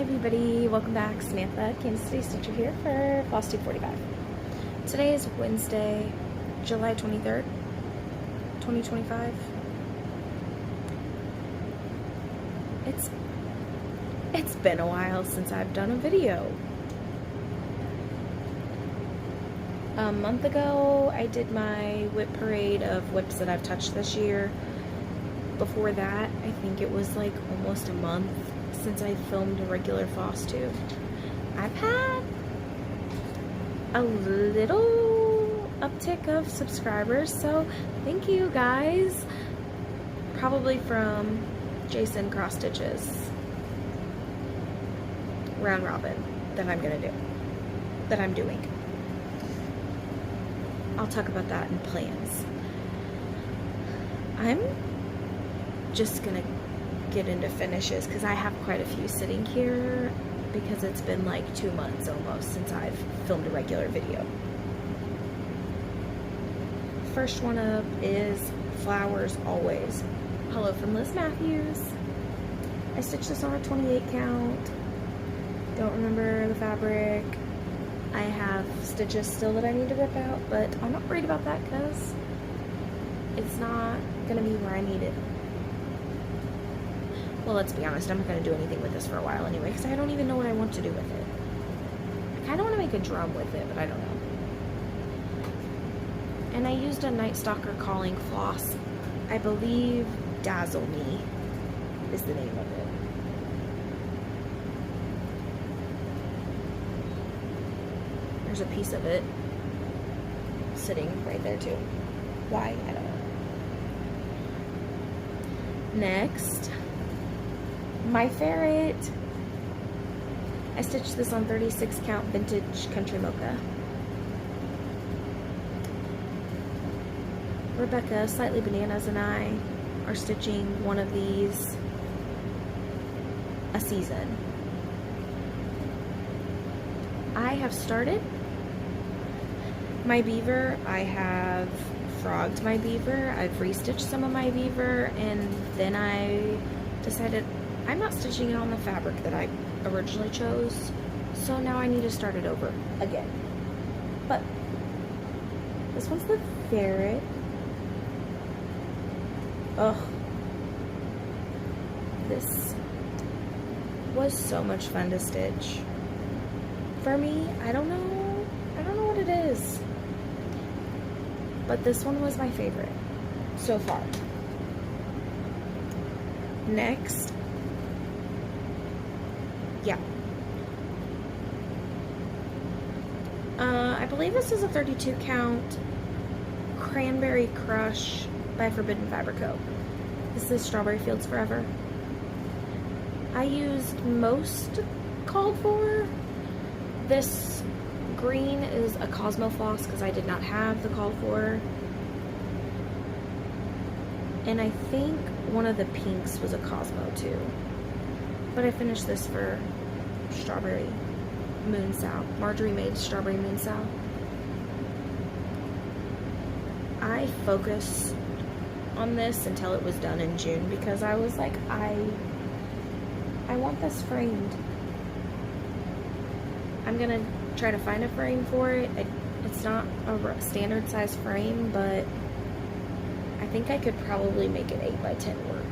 everybody, welcome back. Samantha, Kansas City Stitcher here for Flosstube 45. Today is Wednesday, July 23rd, 2025. It's been a while since I've done a video. A month ago, I did my whip parade of whips that I've touched this year. Before that, I think it was like almost a month since I filmed a regular Flosstube. I've had a little uptick of subscribers, so thank you guys. Probably from Jason Cross Stitches round robin that I'm doing. I'll talk about that in plans. I'm just gonna get into finishes because I have quite a few sitting here because it's been like 2 months almost since I've filmed a regular video. First one up is Flowers Always. Hello from Liz Matthews. I stitched this on a 28 count. Don't remember the fabric. I have stitches still that I need to rip out, but I'm not worried about that because it's not gonna be where I need it. Well, let's be honest, I'm not going to do anything with this for a while anyway, because I don't even know what I want to do with it. I kind of want to make a drum with it, but I don't know. And I used a Night Stalker calling floss. I believe Dazzle Me is the name of it. There's a piece of it sitting right there too. Why? I don't know. Next, my ferret. I stitched this on 36 count vintage country mocha. Rebecca, Slightly Bananas, and I are stitching one of these a season. I have started my beaver. I have frogged my beaver. I've restitched some of my beaver, and then I decided I'm not stitching it on the fabric that I originally chose, so now I need to start it over again. But this one's the ferret. Ugh. This was so much fun to stitch. For me, I don't know what it is. But this one was my favorite so far. Next, yeah. I believe this is a 32 count Cranberry Crush by Forbidden Fabric Co. This is Strawberry Fields Forever. I used most called for. This green is a Cosmo floss because I did not have the called for. And I think one of the pinks was a Cosmo too. But I finished this for Strawberry Moon Sow. Marjorie made Strawberry Moon Sow. I focused on this until it was done in June because I was like, I want this framed. I'm gonna try to find a frame for it. It's not a standard size frame, but I think I could probably make it 8 by 10 work.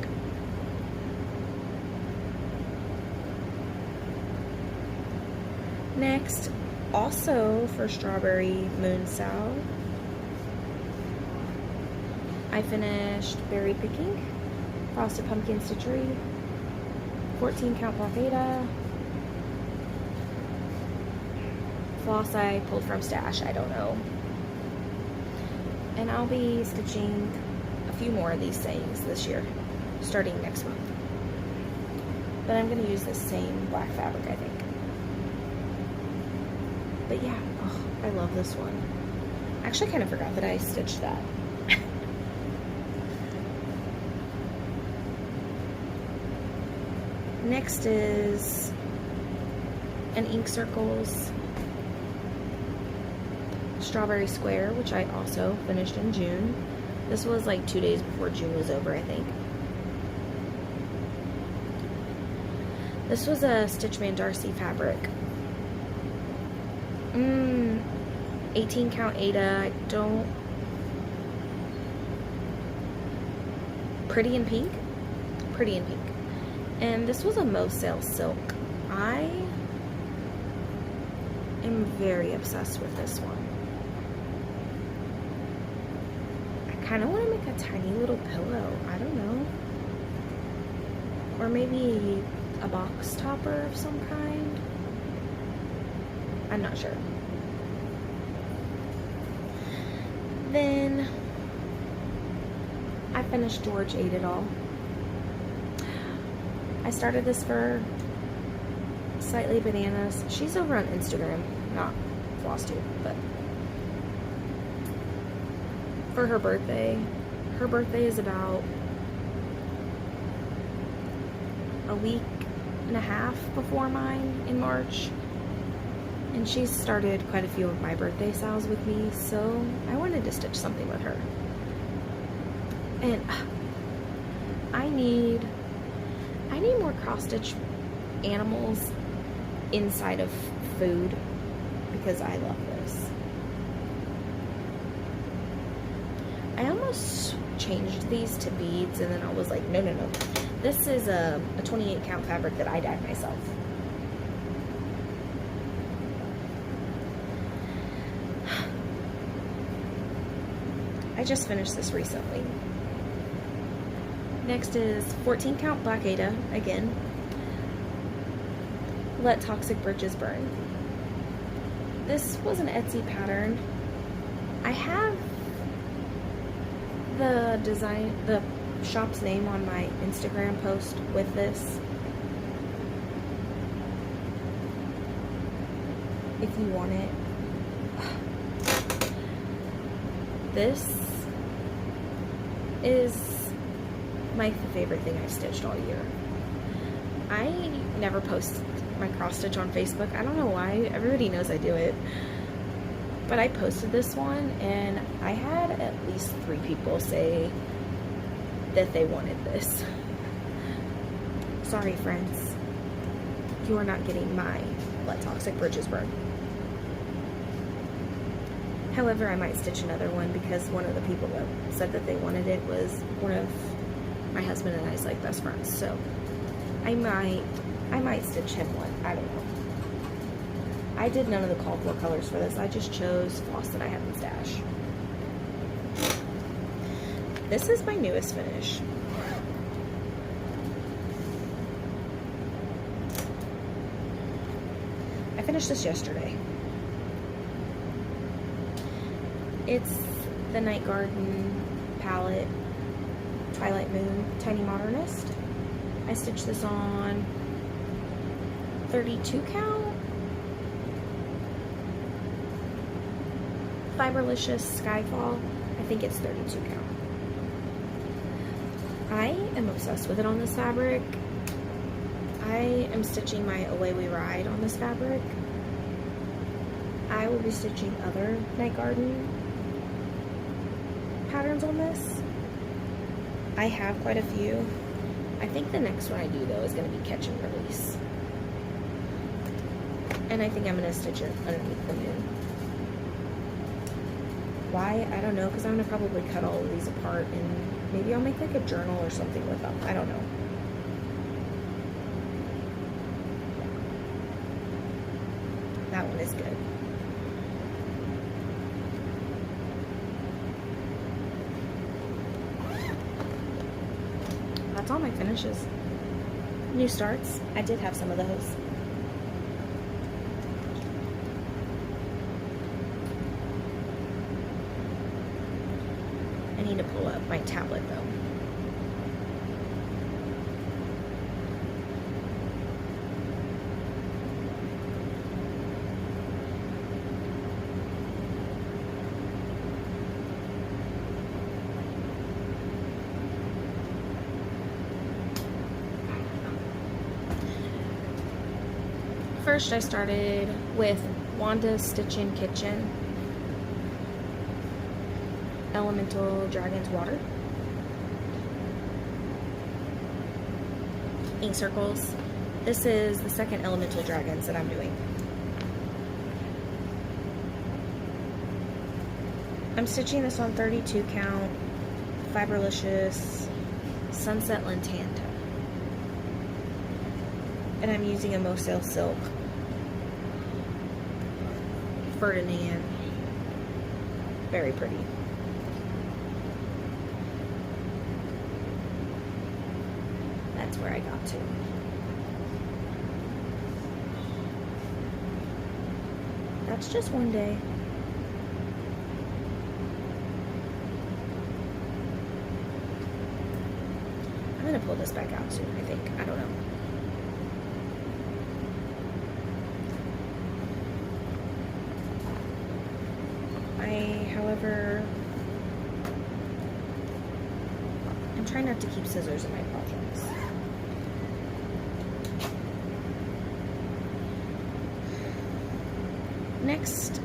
Next, also for Strawberry Moon Sow, I finished Berry Picking, Frosted Pumpkin Stitchery, 14 count Blockada, floss I pulled from stash, I don't know. And I'll be stitching a few more of these sayings this year, starting next month. But I'm going to use this same black fabric, I think. But yeah, oh, I love this one. I actually kind of forgot that I stitched that. Next is an Ink Circles Strawberry Square, which I also finished in June. This was like 2 days before June was over, I think. This was a Stitchman Darcy fabric. 18 count Ada. I don't... Pretty in Pink? Pretty in Pink. And this was a Mo Sale silk. I am very obsessed with this one. I kind of want to make a tiny little pillow. I don't know. Or maybe a box topper of some kind. I'm not sure. Then I finished George Ate It All. I started this for Slightly Bananas. She's over on Instagram, not Flosstube, but for her birthday. Her birthday is about a week and a half before mine in March. And she's started quite a few of my birthday styles with me, so I wanted to stitch something with her. And I need more cross-stitch animals inside of food because I love this. I almost changed these to beads and then I was like, no. This is a 28 count fabric that I dyed myself. I just finished this recently. Next is 14 count Black Ada, again. Let Toxic Bridges Burn. This was an Etsy pattern. I have the design, the shop's name on my Instagram post with this. If you want it. This is my favorite thing I've stitched all year. I never post my cross stitch on Facebook. I don't know why. Everybody knows I do it. But I posted this one and I had at least 3 people say that they wanted this. Sorry, friends. You are not getting my Let Toxic Bridges Burn. However, I might stitch another one because one of the people that said that they wanted it was one of my husband and I's like best friends. So I might stitch him one. I don't know. I did none of the called for colors for this. I just chose floss that I have in stash. This is my newest finish. I finished this yesterday. It's the Night Garden palette, Twilight Moon, Tiny Modernist. I stitched this on 32 count. Fiberlicious Skyfall. I think it's 32 count. I am obsessed with it on this fabric. I am stitching my Away We Ride on this fabric. I will be stitching other Night Garden patterns on this. I have quite a few. I think the next one I do though is going to be Catch and Release. And I think I'm going to stitch it underneath the moon. Why? I don't know, because I'm going to probably cut all of these apart and maybe I'll make like a journal or something with them. I don't know. That one is good. That's all my finishes. New starts. I did have some of those. I need to pull up my tablet though. First I started with Wanda's Stitch-In Kitchen Elemental Dragon's Water. Ink circles. This is the second Elemental Dragons that I'm doing. I'm stitching this on 32 count, Fiberlicious Sunset Lantanta. And I'm using a Moselle Silk Ferdinand. Very pretty. That's where I got to. That's just one day. I'm gonna pull this back out soon, I think. I don't know. However, I'm trying not to keep scissors in my projects. Next,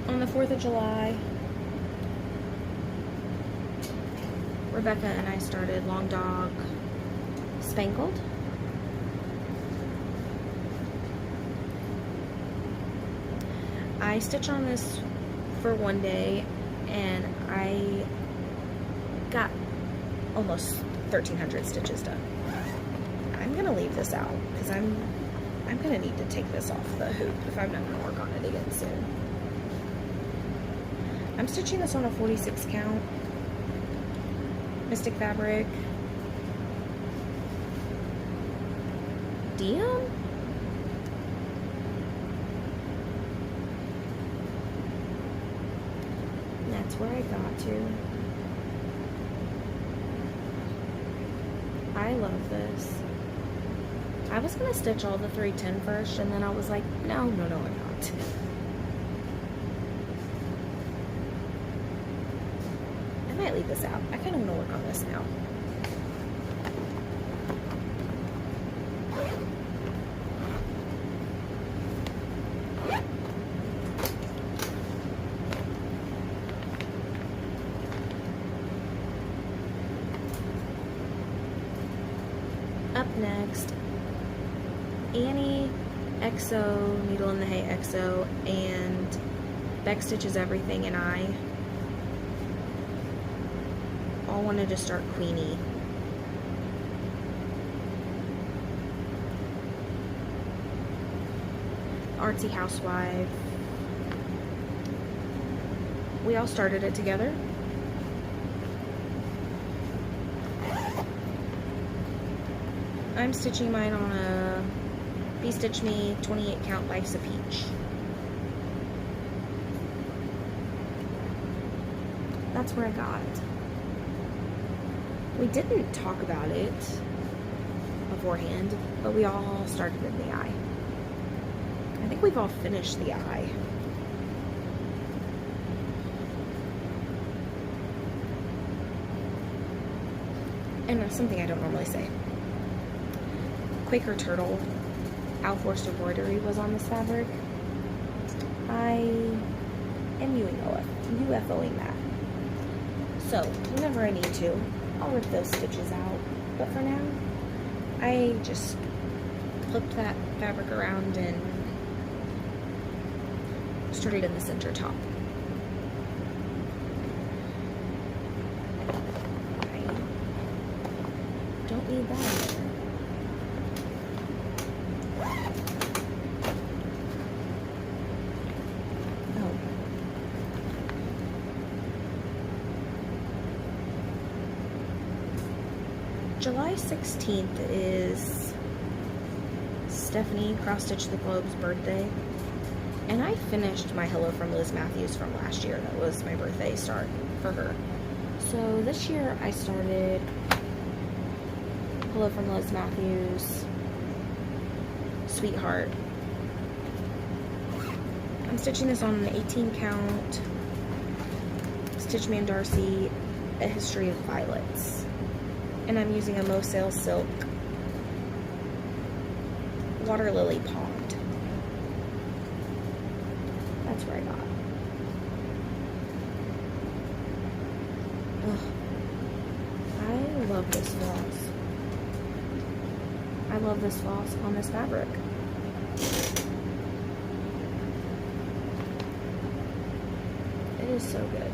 on the 4th of July, Rebecca and I started Long Dog Spangled. I stitch on this for one day and I got almost 1,300 stitches done. I'm gonna leave this out because I'm gonna need to take this off the hoop if I'm not gonna work on it again soon. I'm stitching this on a 46 count Mystic Fabric Diem. That's where I got to. I love this. I was gonna stitch all the 310 first, and then I was like, no, I'm not. I might leave this out. I kind of want to work on this now. Up next, Annie XO, Needle in the Hay XO, and Beck Stitches Everything, and I all wanted to start Queenie. Artsy Housewife. We all started it together. I'm stitching mine on a Be Stitch Me 28 count Life's a Peach. That's where I got it. We didn't talk about it beforehand, but we all started in the eye. I think we've all finished the eye. And that's something I don't normally say. Quaker Turtle Alforced Embroidery was on this fabric. I am UFOing that. So, whenever I need to, I'll rip those stitches out. But for now, I just flipped that fabric around and started in the center top. I don't need that in there. July 16th is Stephanie Cross Stitch the Globe's birthday, and I finished my Hello from Liz Matthews from last year. That was my birthday start for her. So this year I started Hello from Liz Matthews, Sweetheart. I'm stitching this on an 18 count Stitchman Darcy, A History of Violets. And I'm using a Moselle Silk Water Lily Pond. That's where I got it. Ugh. I love this floss. I love this floss on this fabric. It is so good.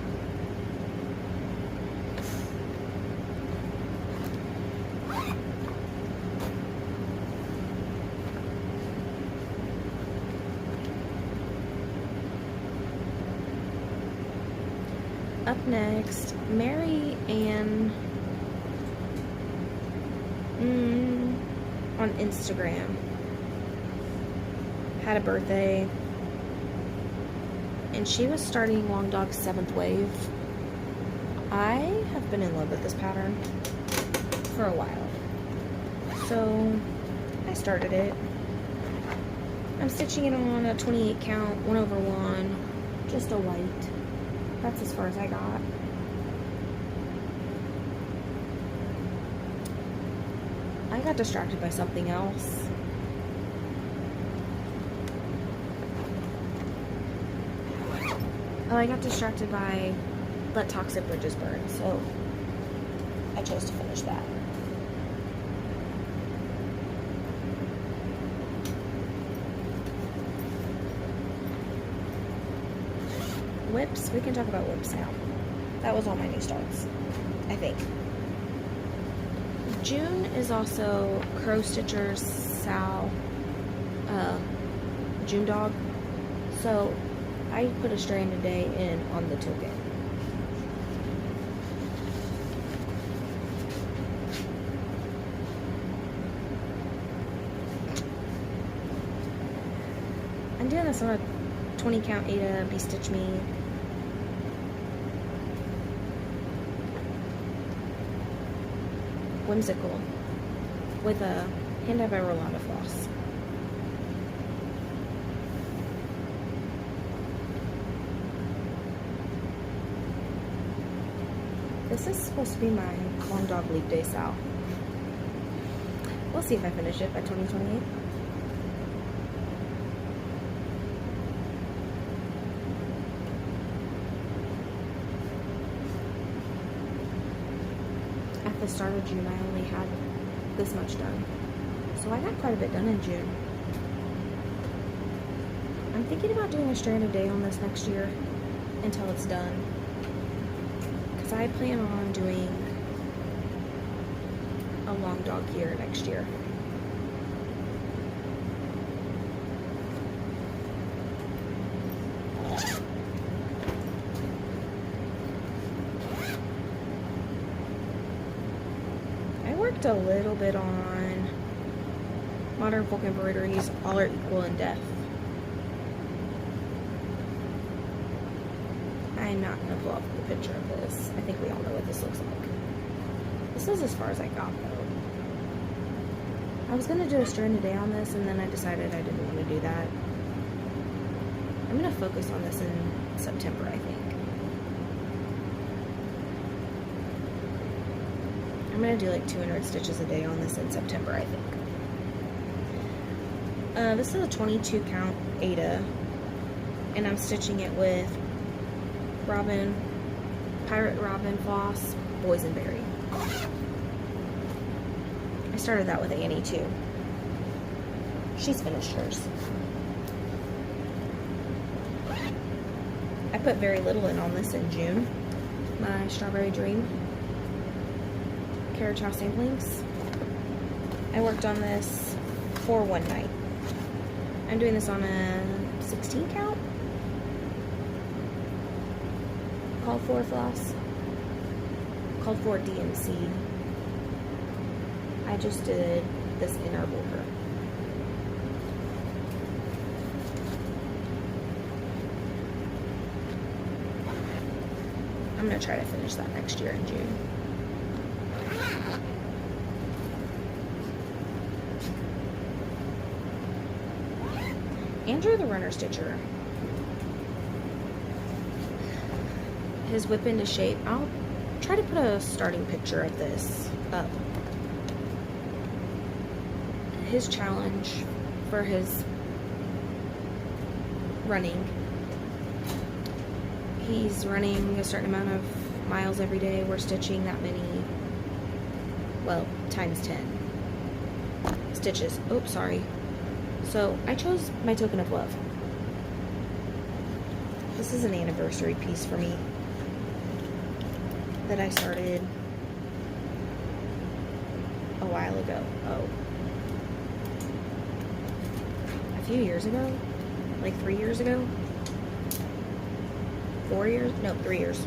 Up next, Mary Ann on Instagram had a birthday, and she was starting Long Dog's 7th wave. I have been in love with this pattern for a while, so I started it. I'm stitching it on a 28 count, 1/1, just a white. That's as far as I got. I got distracted by something else. Oh, I got distracted by Let Toxic Bridges Burn, so I chose to finish that. Whips, we can talk about whips now. That was all my new starts, I think. June is also Crow Stitcher's Sal June Dog, so I put a strand a day in on the token. I'm doing this on a 20 count Ada Be Stitch Me. Whimsical with a hand by Rolanda floss. This is supposed to be my Long Dog Leap Day Sal. We'll see if I finish it by 2028. At the start of June, I only had this much done, so I got quite a bit done in June. I'm thinking about doing a strand a day on this next year until it's done, because I plan on doing a Long Dog year next year. A little bit on Modern Folk Embroideries, All Are Equal in Death. I'm not going to pull up the picture of this. I think we all know what this looks like. This is as far as I got, though. I was going to do a strand a day on this, and then I decided I didn't want to do that. I'm going to focus on this in September, I think. I'm going to do like 200 stitches a day on this in September, I think. This is a 22 count Ada, and I'm stitching it with Pirate Robin floss, Boysenberry. I started that with Annie too. She's finished hers. I put very little in on this in June. My Strawberry Dream Carriage House samplings. I worked on this for one night. I'm doing this on a 16 count. Called for floss. Called for DMC. I just did this inner border. I'm going to try to finish that next year in June. Andrew the Runner Stitcher. His Whip Into Shape. I'll try to put a starting picture of this up. His challenge for his running. He's running a certain amount of miles every day. We're stitching that many, well, times 10. stitches. Oops, sorry. So I chose my token of love. This is an anniversary piece for me that I started a while ago. Oh. A few years ago? Like 3 years ago? 4 years? No, 3 years.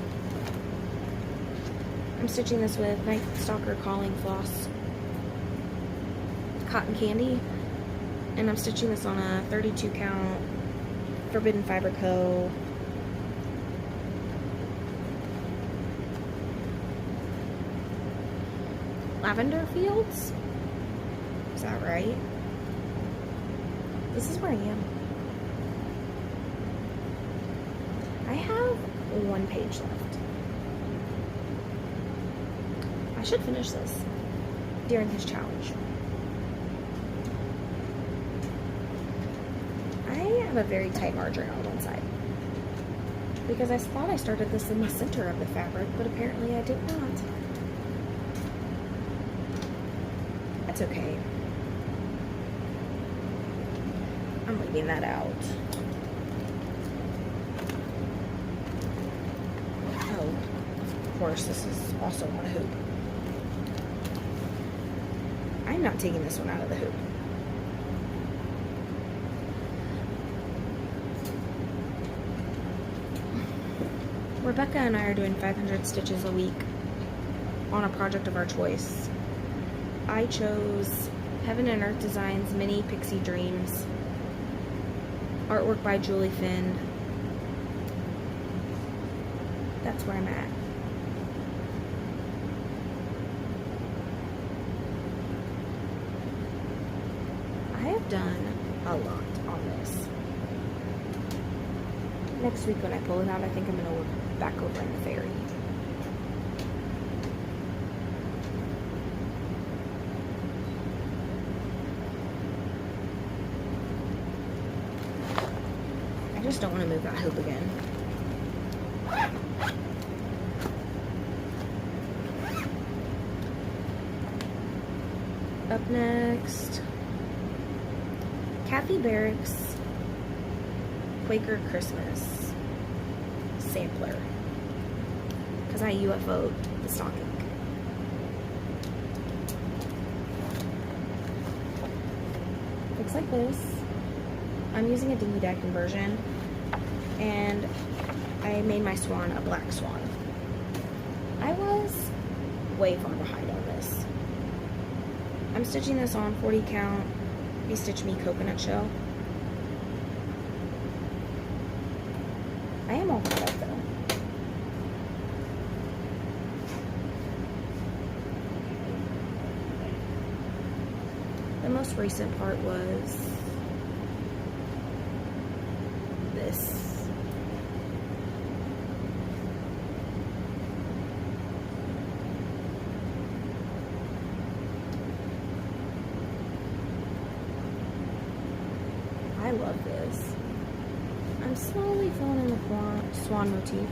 I'm stitching this with Night Stalker Calling Floss Cotton Candy. And I'm stitching this on a 32 count Forbidden Fiber Co. Lavender Fields? Is that right? This is where I am. I have 1 page left. I should finish this during his challenge. I have a very tight margin on one side because I thought I started this in the center of the fabric, but apparently I did not. That's okay. I'm leaving that out. Oh, of course, this is also on a hoop. I'm not taking this one out of the hoop. Rebecca and I are doing 500 stitches a week on a project of our choice. I chose Heaven and Earth Designs Mini Pixie Dreams, artwork by Julie Finn. That's where I'm at. I have done a lot on this. Next week when I pull it out, I think I'm going to work back over in the fairy. I just don't want to move that hoop again. Up next, Kathy Barrick's Quaker Christmas sampler, because I UFO'd the stocking. Looks like this. I'm using a dinghy deck conversion, and I made my swan a black swan. I was way far behind on this. I'm stitching this on 40 count Be Stitch Me coconut shell. I am all caught up though. The most recent part was this. I love this. I'm slowly filling in the swan motif.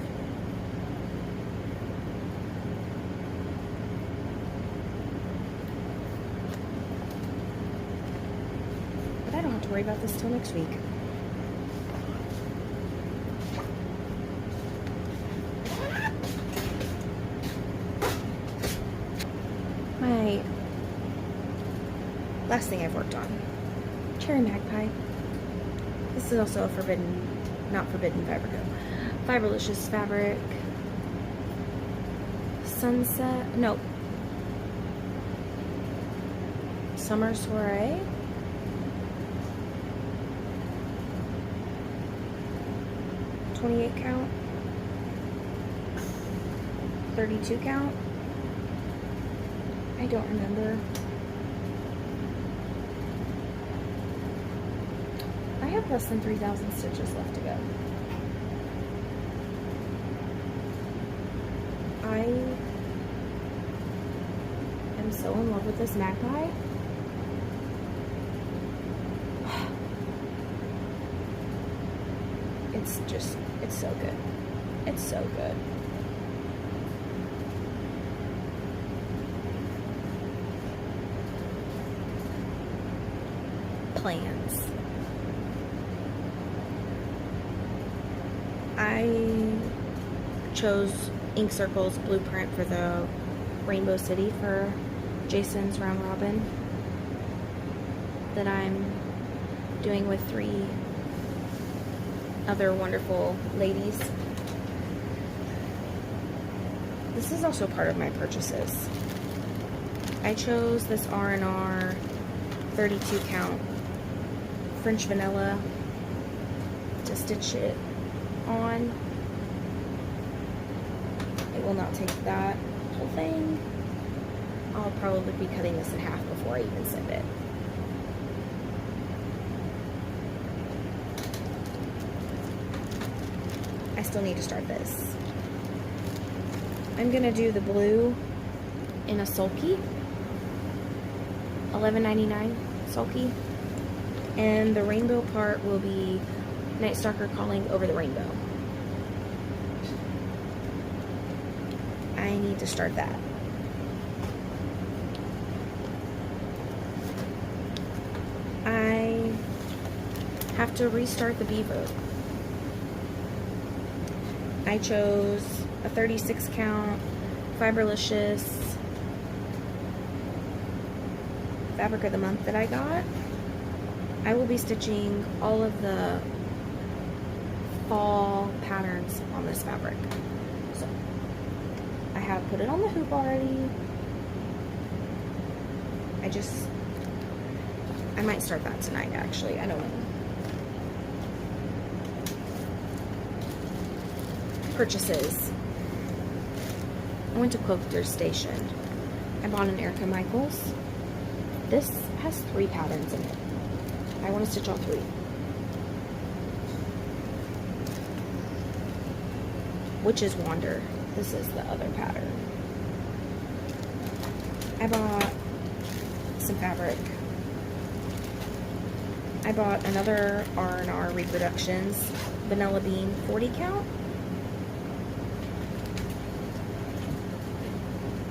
But I don't have to worry about this till next week. My last thing I've worked on. Cherry Magpie. This is also a not forbidden fabric. Fiberlicious fabric. Sunset, no. Summer Soiree. .28 count. 32 count. I don't remember. I have less than 3,000 stitches left to go. I am so in love with this magpie. It's so good. It's so good. plans. I chose ink circles blueprint for the Rainbow City for Jason's round robin that I'm doing with 3 other wonderful ladies. This is also part of my purchases. I chose this R&R 32 count French vanilla to stitch it on. It will not take that whole thing. I'll probably be cutting this in half before I even send it. I still need to start this. I'm gonna do the blue in a sulky, $11.99 sulky, and the rainbow part will be Night Stalker Calling Over the Rainbow. I need to start that. I have to restart the beaver. I chose a 36 count Fiberlicious fabric of the month that I got. I will be stitching all of the fall patterns on this fabric. So I have put it on the hoop already. I might start that tonight actually, I don't know. Purchases. I went to Quilter's Station. I bought an Erica Michaels. This has 3 patterns in it. I want to stitch all 3. Witch's Wander. This is the other pattern. I bought some fabric. I bought another R&R Reproductions Vanilla Bean 40 count.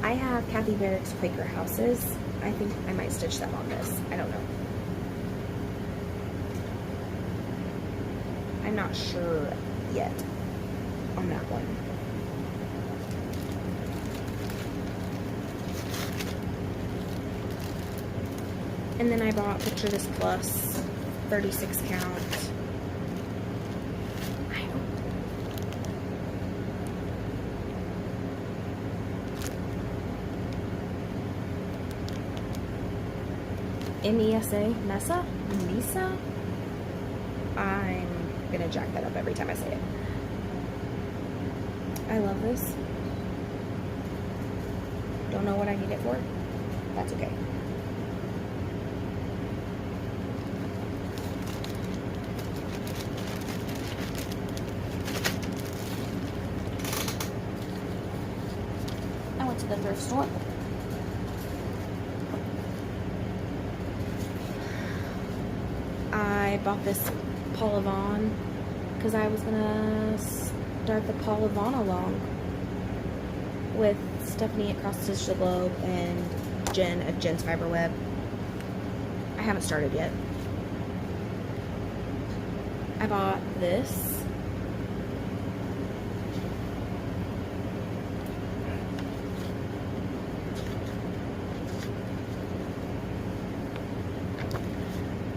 I have Kathy Barrick's Quaker Houses. I think I might stitch them on this. I don't know. I'm not sure yet on that one. And then I bought Picture This Plus 36 count. Mesa? I'm gonna jack that up every time I say it. I love this. Don't know what I need it for. That's okay. I went to the thrift store. I bought this Paula Vaughn because I was gonna start the Paula Vaughn along with Stephanie at Cross Stitch the Globe and Jen at Jen's Fiber Web. I haven't started yet. I bought this.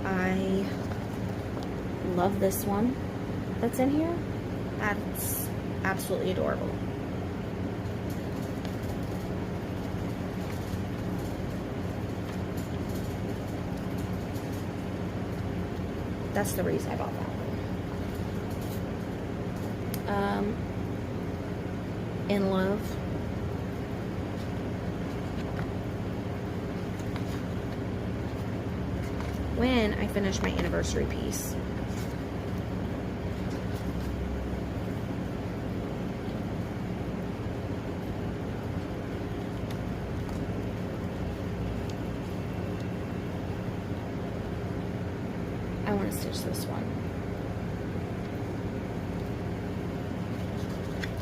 I love this one that's in here. That's absolutely adorable. That's the reason I bought that one. In Love. When I finish my anniversary piece. I want to stitch this one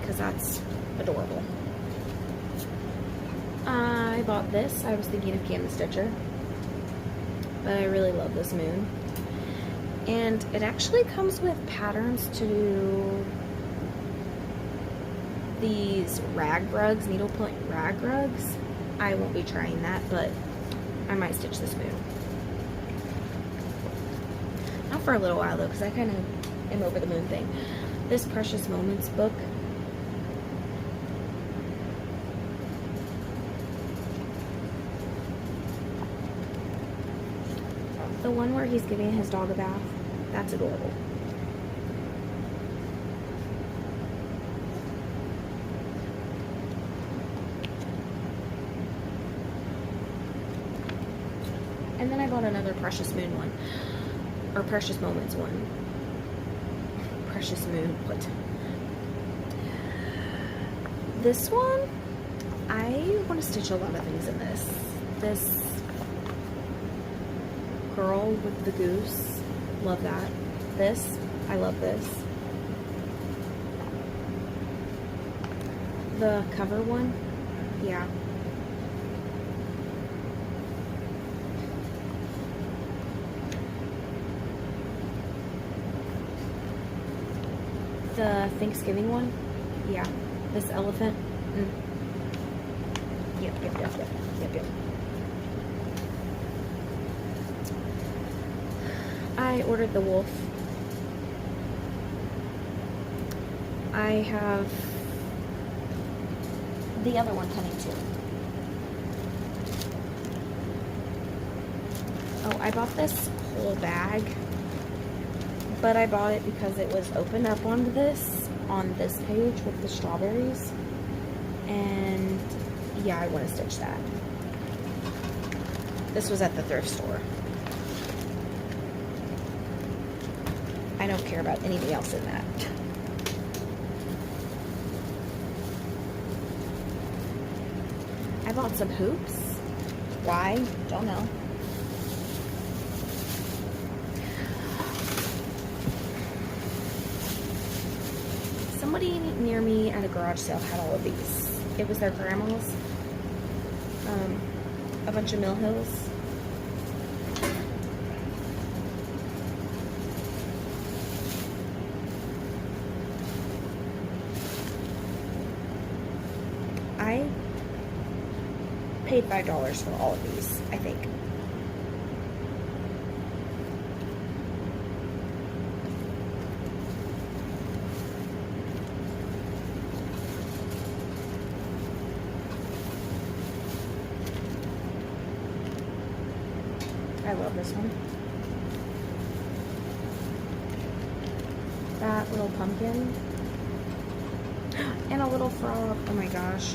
because that's adorable. I bought this. I was thinking of Canvas Stitcher. but I really love this moon. And it actually comes with patterns to do these rag rugs, needlepoint rag rugs. I won't be trying that, but I might stitch this moon. Not for a little while though, because I kind of am over the moon thing. This Precious Moments book, the one where he's giving his dog a bath, that's adorable. And then I bought another Precious Moon one, or Precious Moments one. Precious Moon, what? This one, I want to stitch a lot of things in this. This girl with the goose, love that. This, I love this. The cover one, yeah. The Thanksgiving one, yeah. This elephant, Yep. I ordered the wolf. I have the other one coming too. Oh, I bought this whole bag, but I bought it because it was open up on this page with the strawberries, and yeah, I want to stitch that. This was at the thrift store. I don't care about anything else in that. I bought some hoops. Why? Don't know. Somebody near me at a garage sale had all of these. It was their grandma's. A bunch of Mill Hills. I paid $5 for all of these, I think. I love this one. That little pumpkin. And a little frog. Oh my gosh.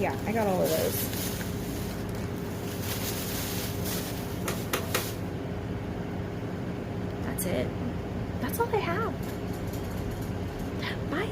Yeah, I got all of those. That's it. That's all I have. Bye.